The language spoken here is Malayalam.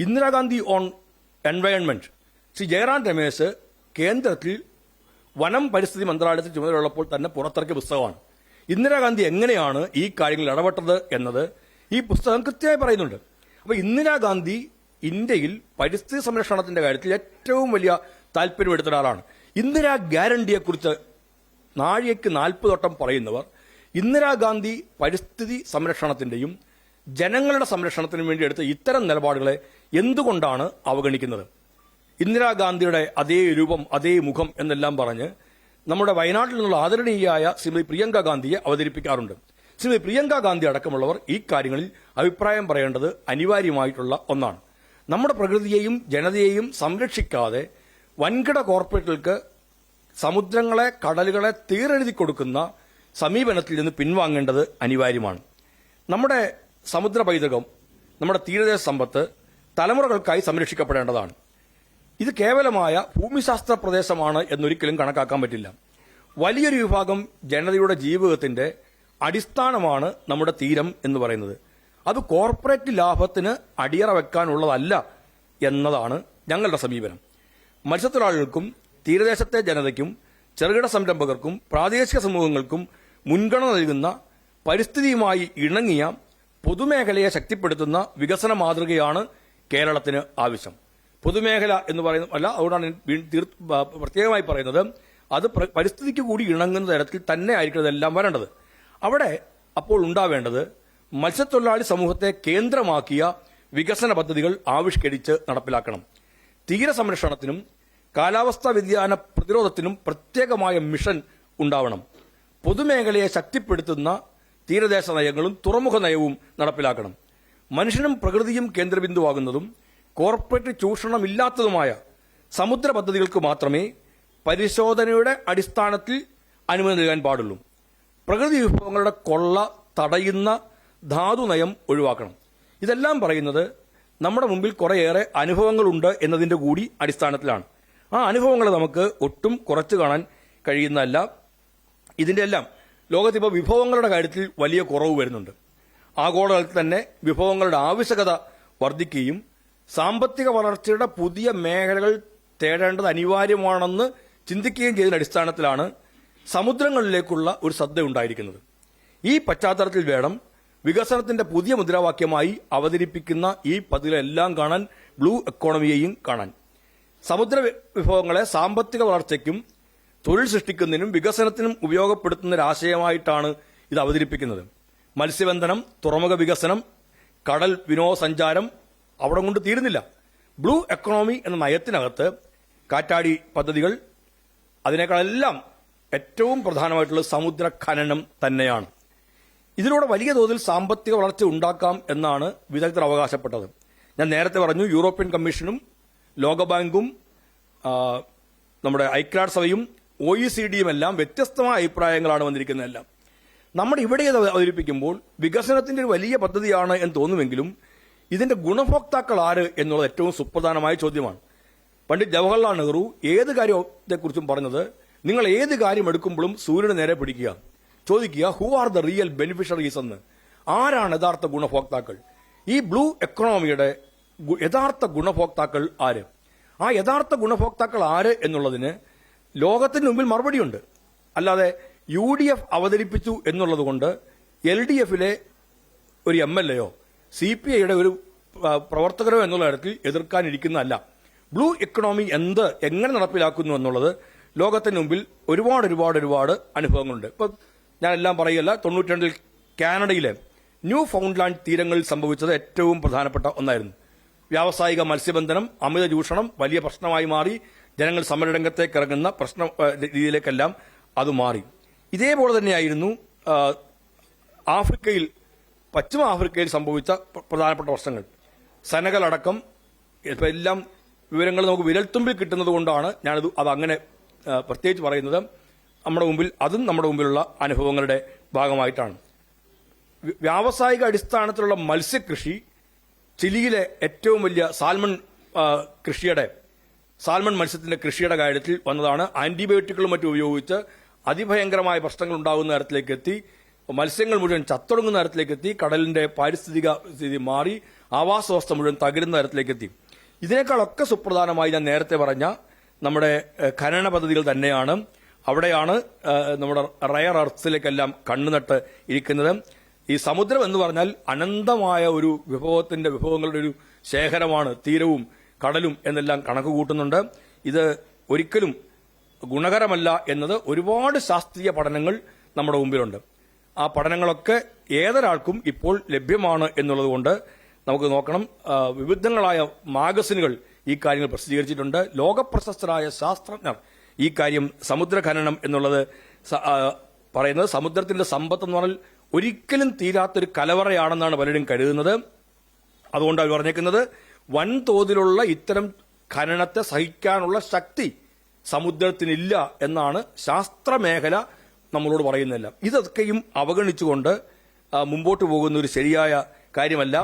ഇന്ദിരാഗാന്ധി ഓൺ എൻവയൺമെന്റ് ശ്രീ ജയറാം രമേശ് കേന്ദ്രത്തിൽ വനം പരിസ്ഥിതി മന്ത്രാലയത്തിൽ ചുമതലയുള്ളപ്പോൾ തന്നെ പുറത്തിറക്കിയ പുസ്തകമാണ്. ഇന്ദിരാഗാന്ധി എങ്ങനെയാണ് ഈ കാര്യങ്ങളിൽ ഇടപെട്ടത് എന്നത് ഈ പുസ്തകം കൃത്യമായി പറയുന്നുണ്ട്. അപ്പോൾ ഇന്ദിരാഗാന്ധി ഇന്ത്യയിൽ പരിസ്ഥിതി സംരക്ഷണത്തിന്റെ കാര്യത്തിൽ ഏറ്റവും വലിയ താല്പര്യമെടുത്ത ഒരാളാണ്. ഇന്ദിരാ ഗ്യാരണ്ടിയെക്കുറിച്ച് നാഴികയ്ക്ക് 40 വട്ടം പറയുന്നവർ ഇന്ദിരാഗാന്ധി പരിസ്ഥിതി സംരക്ഷണത്തിന്റെയും ജനങ്ങളുടെ സംരക്ഷണത്തിനും വേണ്ടി എടുത്ത ഇത്തരം നിലപാടുകളെ എന്തുകൊണ്ടാണ് അവഗണിക്കുന്നത്? ഇന്ദിരാഗാന്ധിയുടെ അതേ രൂപം, അതേ മുഖം എന്നെല്ലാം പറഞ്ഞ് നമ്മുടെ വയനാട്ടിൽ നിന്നുള്ള ആദരണീയായ ശ്രീമതി പ്രിയങ്ക ഗാന്ധിയെ അവതരിപ്പിക്കാറുണ്ട്. ശ്രീമതി പ്രിയങ്ക ഗാന്ധി അടക്കമുള്ളവർ ഈ കാര്യങ്ങളിൽ അഭിപ്രായം പറയേണ്ടത് അനിവാര്യമായിട്ടുള്ള ഒന്നാണ്. നമ്മുടെ പ്രകൃതിയെയും ജനതയെയും സംരക്ഷിക്കാതെ വൻകിട കോർപ്പറേറ്റുകൾക്ക് സമുദ്രങ്ങളെ, കടലുകളെ തീരെഴുതി കൊടുക്കുന്ന സമീപനത്തിൽ നിന്ന് പിൻവാങ്ങേണ്ടത് അനിവാര്യമാണ്. നമ്മുടെ സമുദ്ര പൈതൃകം, നമ്മുടെ തീരദേശ സമ്പത്ത് തലമുറകൾക്കായി സംരക്ഷിക്കപ്പെടേണ്ടതാണ്. ഇത് കേവലമായ ഭൂമിശാസ്ത്ര പ്രദേശമാണ് എന്നൊരിക്കലും കണക്കാക്കാൻ പറ്റില്ല. വലിയൊരു വിഭാഗം ജനതയുടെ ജീവിതത്തിന്റെ അടിസ്ഥാനമാണ് നമ്മുടെ തീരം എന്ന് പറയുന്നത്. അത് കോർപ്പറേറ്റ് ലാഭത്തിന് അടിയറ വെക്കാനുള്ളതല്ല എന്നതാണ് ഞങ്ങളുടെ സമീപനം. മത്സ്യത്തൊഴിലാളികൾക്കും തീരദേശത്തെ ജനതയ്ക്കും ചെറുകിട സംരംഭകർക്കും പ്രാദേശിക സമൂഹങ്ങൾക്കും മുൻഗണന നൽകുന്ന പരിസ്ഥിതിയുമായി ഇണങ്ങിയ പൊതുമേഖലയെ ശക്തിപ്പെടുത്തുന്ന വികസന മാതൃകയാണ് കേരളത്തിന് ആവശ്യം. പൊതുമേഖല എന്ന് പറയുന്ന അല്ല, അതുകൊണ്ടാണ് പ്രത്യേകമായി പറയുന്നത്, അത് പരിസ്ഥിതിക്ക് കൂടി ഇണങ്ങുന്ന തരത്തിൽ തന്നെ ആയിരിക്കും ഇതെല്ലാം വരേണ്ടത്. അവിടെ അപ്പോൾ ഉണ്ടാവേണ്ടത് മത്സ്യത്തൊഴിലാളി സമൂഹത്തെ കേന്ദ്രമാക്കിയ വികസന പദ്ധതികൾ ആവിഷ്കരിച്ച് നടപ്പിലാക്കണം. തീരസംരക്ഷണത്തിനും കാലാവസ്ഥാ വ്യതിയാന പ്രതിരോധത്തിനും പ്രത്യേകമായ മിഷൻ ഉണ്ടാവണം. പൊതുമേഖലയെ ശക്തിപ്പെടുത്തുന്ന തീരദേശ നയങ്ങളും തുറമുഖ നയവും നടപ്പിലാക്കണം. മനുഷ്യനും പ്രകൃതിയും കേന്ദ്രബിന്ദുവാകുന്നതും കോർപ്പറേറ്റ് ചൂഷണമില്ലാത്തതുമായ സമുദ്ര പദ്ധതികൾക്ക് മാത്രമേ പരിശോധനയുടെ അടിസ്ഥാനത്തിൽ അനുമതി നൽകാൻ പാടുള്ളൂ. പ്രകൃതി വിഭവങ്ങളുടെ കൊള്ള തടയുന്ന ധാതുനയം ഒഴിവാക്കണം. ഇതെല്ലാം പറയുന്നത് നമ്മുടെ മുമ്പിൽ കുറേയേറെ അനുഭവങ്ങളുണ്ട് എന്നതിന്റെ കൂടി അടിസ്ഥാനത്തിലാണ്. ആ അനുഭവങ്ങൾ നമുക്ക് ഒട്ടും കുറച്ചു കാണാൻ കഴിയുന്നതല്ല. ഇതിന്റെ എല്ലാം ലോകത്തിപ്പോൾ വിഭവങ്ങളുടെ കാര്യത്തിൽ വലിയ കുറവ് വരുന്നുണ്ട്. ആഗോളതലത്തിൽ തന്നെ വിഭവങ്ങളുടെ ആവശ്യകത വർദ്ധിക്കുകയും സാമ്പത്തിക വളർച്ചയുടെ പുതിയ മേഖലകൾ തേടേണ്ടത് അനിവാര്യമാണെന്ന് ചിന്തിക്കുകയും ചെയ്തതിന്റെ അടിസ്ഥാനത്തിലാണ് സമുദ്രങ്ങളിലേക്കുള്ള ഒരു ശ്രദ്ധ ഉണ്ടായിരിക്കുന്നത്. ഈ പശ്ചാത്തലത്തിൽ വേണം വികസനത്തിന്റെ പുതിയ മുദ്രാവാക്യമായി അവതരിപ്പിക്കുന്ന ഈ പദ്ധതികളെല്ലാം കാണാൻ, ബ്ലൂ എക്കോണമിയെയും കാണാൻ. സമുദ്ര വിഭവങ്ങളെ സാമ്പത്തിക വളർച്ചയ്ക്കും തൊഴിൽ സൃഷ്ടിക്കുന്നതിനും വികസനത്തിനും ഉപയോഗപ്പെടുത്തുന്ന ഒരു ആശയമായിട്ടാണ് ഇത് അവതരിപ്പിക്കുന്നത്. മത്സ്യബന്ധനം, തുറമുഖ വികസനം, കടൽ വിനോദസഞ്ചാരം അവിടെ കൊണ്ട് തീരുന്നില്ല. ബ്ലൂ എക്കണോമി എന്ന നയത്തിനകത്ത് കാറ്റാടി പദ്ധതികൾ, അതിനേക്കാളെല്ലാം ഏറ്റവും പ്രധാനമായിട്ടുള്ളത് സമുദ്ര ഖനനം തന്നെയാണ്. ഇതിലൂടെ വലിയ തോതിൽ സാമ്പത്തിക വളർച്ച ഉണ്ടാക്കാം എന്നാണ് വിദഗ്ധർ അവകാശപ്പെട്ടത്. ഞാൻ നേരത്തെ പറഞ്ഞു, യൂറോപ്യൻ കമ്മീഷനും ലോകബാങ്കും നമ്മുടെ ഐക്യരാഷ്ട്ര സഭയും OECD എല്ലാം വ്യത്യസ്തമായ അഭിപ്രായങ്ങളാണ് വന്നിരിക്കുന്നതെല്ലാം. നമ്മുടെ ഇവിടെ ഇത് അവതരിപ്പിക്കുമ്പോൾ വികസനത്തിന്റെ ഒരു വലിയ പദ്ധതിയാണ് എന്ന് തോന്നുമെങ്കിലും ഇതിന്റെ ഗുണഭോക്താക്കൾ ആര് എന്നുള്ളത് ഏറ്റവും സുപ്രധാനമായ ചോദ്യമാണ്. പണ്ഡിറ്റ് ജവഹർലാൽ നെഹ്റു ഏത് കാര്യത്തെക്കുറിച്ചും പറഞ്ഞത്, നിങ്ങൾ ഏത് കാര്യം എടുക്കുമ്പോഴും സൂര്യന് നേരെ പിടിക്കുക, ചോദിക്കുക who are the real beneficiaries എന്ന്. ആരാണ് യഥാർത്ഥ ഗുണഭോക്താക്കൾ? ഈ ബ്ലൂ എക്കണോമിയുടെ യഥാർത്ഥ ഗുണഭോക്താക്കൾ ആര്? ആ യഥാർത്ഥ ഗുണഭോക്താക്കൾ ആര് എന്നുള്ളതിന് ലോകത്തിന് മുമ്പിൽ മറുപടിയുണ്ട്. അല്ലാതെ UDF അവതരിപ്പിച്ചു എന്നുള്ളതുകൊണ്ട് LDFിലെ ഒരു MLAയോ CPIയുടെ ഒരു പ്രവർത്തകരോ എന്നുള്ള തരത്തിൽ എതിർക്കാനിരിക്കുന്നതല്ല. ബ്ലൂ എക്കണോമി എങ്ങനെ നടപ്പിലാക്കുന്നു എന്നുള്ളത് ലോകത്തിന് മുമ്പിൽ ഒരുപാട് അനുഭവങ്ങളുണ്ട്. ഇപ്പം ഞാനെല്ലാം പറയുകയല്ല, 92 കാനഡയിലെ ന്യൂ ഫൗണ്ട്ലാൻഡ് തീരങ്ങളിൽ സംഭവിച്ചത് ഏറ്റവും പ്രധാനപ്പെട്ട ഒന്നായിരുന്നു. വ്യാവസായിക മത്സ്യബന്ധനം, അമിത ചൂഷണം വലിയ പ്രശ്നമായി മാറി. ജനങ്ങൾ സമരരംഗത്തേക്ക് ഇറങ്ങുന്ന രീതിയിലേക്കെല്ലാം അത് മാറി. ഇതേപോലെ തന്നെയായിരുന്നു പശ്ചിമ ആഫ്രിക്കയിൽ സംഭവിച്ച പ്രധാനപ്പെട്ട പ്രശ്നങ്ങൾ. സെനഗൽ അടക്കം എല്ലാം വിവരങ്ങൾ നമുക്ക് വിരൽത്തുമ്പിൽ കിട്ടുന്നത് കൊണ്ടാണ് ഞാനത് അങ്ങനെ പ്രത്യേകിച്ച് പറയുന്നത്. അതും നമ്മുടെ മുമ്പിലുള്ള അനുഭവങ്ങളുടെ ഭാഗമായിട്ടാണ്. വ്യാവസായിക അടിസ്ഥാനത്തിലുള്ള മത്സ്യകൃഷി ചിലിയിലെ ഏറ്റവും വലിയ സാൽമൺ മത്സ്യത്തിന്റെ കൃഷിയുടെ കാര്യത്തിൽ വന്നതാണ്. ആന്റിബയോട്ടിക്കുകളും മറ്റും ഉപയോഗിച്ച് അതിഭയങ്കരമായ പ്രശ്നങ്ങൾ ഉണ്ടാകുന്ന തരത്തിലേക്ക് എത്തി. മത്സ്യങ്ങൾ മുഴുവൻ ചത്തൊടുങ്ങുന്ന തരത്തിലേക്ക് എത്തി. കടലിന്റെ പാരിസ്ഥിതിക സ്ഥിതി മാറി. ആവാസ വ്യവസ്ഥ മുഴുവൻ തകരുന്ന തരത്തിലേക്ക് എത്തി. ഇതിനേക്കാളൊക്കെ സുപ്രധാനമായി ഞാൻ നേരത്തെ പറഞ്ഞ നമ്മുടെ ഖനന പദ്ധതികൾ തന്നെയാണ്. അവിടെയാണ് നമ്മുടെ റയർ എർത്ത്സിലേക്കെല്ലാം കണ്ണുനട്ട് ഇരിക്കുന്നത്. ഈ സമുദ്രം എന്ന് പറഞ്ഞാൽ അനന്തമായ ഒരു വിഭവങ്ങളുടെ ഒരു ശേഖരമാണ്. തീരവും കടലും എന്നെല്ലാം കണക്ക് കൂട്ടുന്നുണ്ട്. ഇത് ഒരിക്കലും ഗുണകരമല്ല എന്നത് ഒരുപാട് ശാസ്ത്രീയ പഠനങ്ങൾ നമ്മുടെ മുമ്പിലുണ്ട്. ആ പഠനങ്ങളൊക്കെ ഏതൊരാൾക്കും ഇപ്പോൾ ലഭ്യമാണ് എന്നുള്ളതുകൊണ്ട് നമുക്ക് നോക്കണം. വിവിധങ്ങളായ മാഗസിനുകൾ ഈ കാര്യങ്ങൾ പ്രസിദ്ധീകരിച്ചിട്ടുണ്ട്. ലോകപ്രശസ്തരായ ശാസ്ത്രജ്ഞർ ഈ കാര്യം സമുദ്ര ഖനനം എന്നുള്ളത് പറയുന്നത് സമുദ്രത്തിന്റെ സമ്പത്ത് എന്ന് പറഞ്ഞാൽ ഒരിക്കലും തീരാത്തൊരു കലവറയാണെന്നാണ് പലരും കരുതുന്നത്. അതുകൊണ്ട് അവർ പറഞ്ഞേക്കുന്നത് വൻതോതിലുള്ള ഇത്തരം ഖനനത്തെ സഹിക്കാനുള്ള ശക്തി സമുദ്രത്തിനില്ല എന്നാണ് ശാസ്ത്രമേഖല നമ്മളോട് പറയുന്നില്ല. ഇതൊക്കെയും അവഗണിച്ചുകൊണ്ട് മുമ്പോട്ട് പോകുന്ന ഒരു ശരിയായ കാര്യമല്ല.